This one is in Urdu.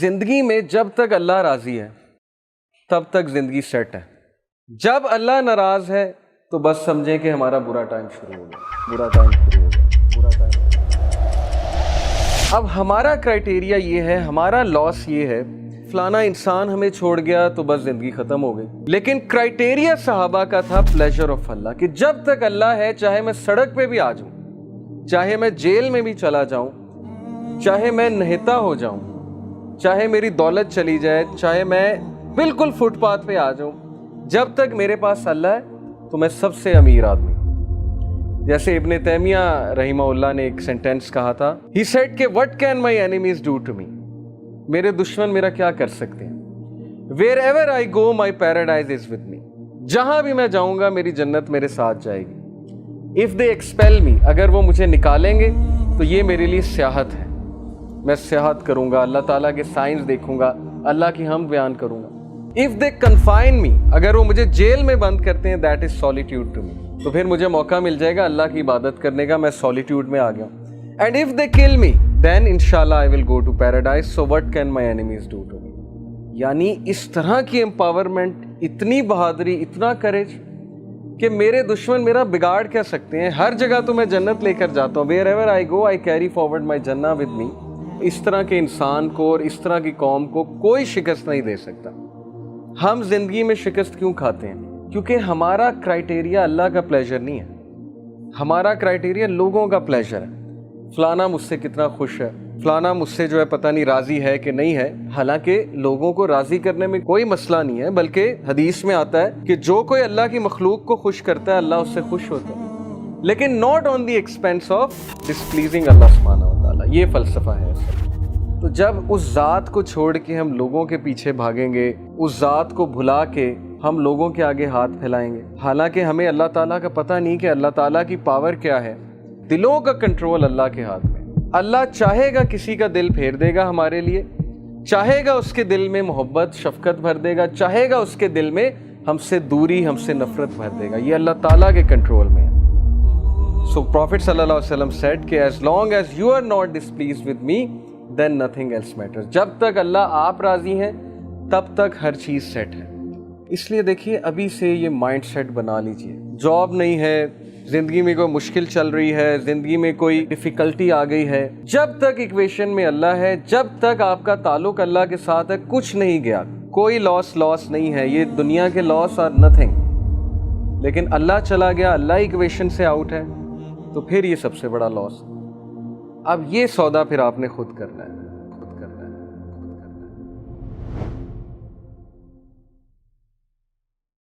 زندگی میں جب تک اللہ راضی ہے تب تک زندگی سیٹ ہے. جب اللہ ناراض ہے تو بس سمجھیں کہ ہمارا برا ٹائم شروع ہو گیا. اب ہمارا کرائٹیریا یہ ہے, ہمارا لاس یہ ہے, فلانا انسان ہمیں چھوڑ گیا تو بس زندگی ختم ہو گئی. لیکن کرائٹیریا صحابہ کا تھا پلیجر آف اللہ, کہ جب تک اللہ ہے چاہے میں سڑک پہ بھی آ جاؤں, چاہے میں جیل میں بھی چلا جاؤں, چاہے میں نہتا ہو جاؤں, چاہے میری دولت چلی جائے, چاہے میں بالکل فٹ پاتھ پہ آ جاؤں, جب تک میرے پاس اللہ ہے تو میں سب سے امیر آدمی. جیسے ابن تیمیہ رحمہ اللہ نے ایک سینٹینس کہا تھا, ہی سیڈ کہ what can my enemies do to me, میرے دشمن میرا کیا کر سکتے ہیں. wherever I go my paradise is with me, جہاں بھی میں جاؤں گا میری جنت میرے ساتھ جائے گی. if they expel me, اگر وہ مجھے نکالیں گے تو یہ میرے لیے سیاحت ہے, میں سیاحت کروں گا, اللہ تعالیٰ کے سائنس دیکھوں گا, اللہ کی حمد بیان کروں گا. if they confine me, اگر وہ مجھے جیل میں بند کرتے ہیں, that is solitude to me, تو پھر مجھے موقع مل جائے گا اللہ کی عبادت کرنے کا, میں سولیٹیوڈ میں آ گیا ہوں. and if they kill me then inshallah I will go to paradise, so what can my enemies do to me. یعنی اس طرح کی امپاورمنٹ, اتنی بہادری, اتنا کریج کہ میرے دشمن میرا بگاڑ کیا سکتے ہیں. ہر جگہ تو میں جنت لے کر جاتا ہوں, wherever I go I carry forward my jannah with me. اس طرح کے انسان کو اور اس طرح کی قوم کو کوئی شکست نہیں دے سکتا. ہم زندگی میں شکست کیوں کھاتے ہیں؟ کیونکہ ہمارا کرائٹیریا اللہ کا پلیجر نہیں ہے, ہمارا کرائٹیریا لوگوں کا پلیجر ہے. فلانا مجھ سے کتنا خوش ہے, فلانا مجھ سے جو ہے پتہ نہیں راضی ہے کہ نہیں ہے. حالانکہ لوگوں کو راضی کرنے میں کوئی مسئلہ نہیں ہے, بلکہ حدیث میں آتا ہے کہ جو کوئی اللہ کی مخلوق کو خوش کرتا ہے اللہ اس سے خوش ہوتا ہے, لیکن not on the expense of displeasing Allah سبحانہ و تعالیٰ. یہ فلسفہ ہے. تو جب اس ذات کو چھوڑ کے ہم لوگوں کے پیچھے بھاگیں گے, اس ذات کو بھلا کے ہم لوگوں کے آگے ہاتھ پھیلائیں گے, حالانکہ ہمیں اللہ تعالیٰ کا پتہ نہیں کہ اللہ تعالیٰ کی پاور کیا ہے. دلوں کا کنٹرول اللہ کے ہاتھ میں. اللہ چاہے گا کسی کا دل پھیر دے گا ہمارے لیے, چاہے گا اس کے دل میں محبت شفقت بھر دے گا, چاہے گا اس کے دل میں ہم سے دوری, ہم سے نفرت بھر دے گا. یہ اللہ تعالیٰ کے کنٹرول میں ہے. سو پروفٹ صلی اللہ علیہ وسلم سیڈ کہ as long as you are not displeased with me then nothing else matters. جب تک اللہ آپ راضی ہیں تب تک ہر چیز سیٹ ہے. اس لیے دیکھیے ابھی سے یہ مائنڈ سیٹ بنا لیجئے. جاب نہیں ہے, زندگی میں کوئی مشکل چل رہی ہے, زندگی میں کوئی ڈیفیکلٹی آ گئی ہے, جب تک ایکویشن میں اللہ ہے, جب تک آپ کا تعلق اللہ کے ساتھ ہے, کچھ نہیں گیا, کوئی لاس نہیں ہے. یہ دنیا کے لاس آر نتھنگ. لیکن اللہ چلا گیا, اللہ ایکویشن سے آؤٹ ہے, تو پھر یہ سب سے بڑا لاس. اب یہ سودا پھر آپ نے خود کرنا ہے.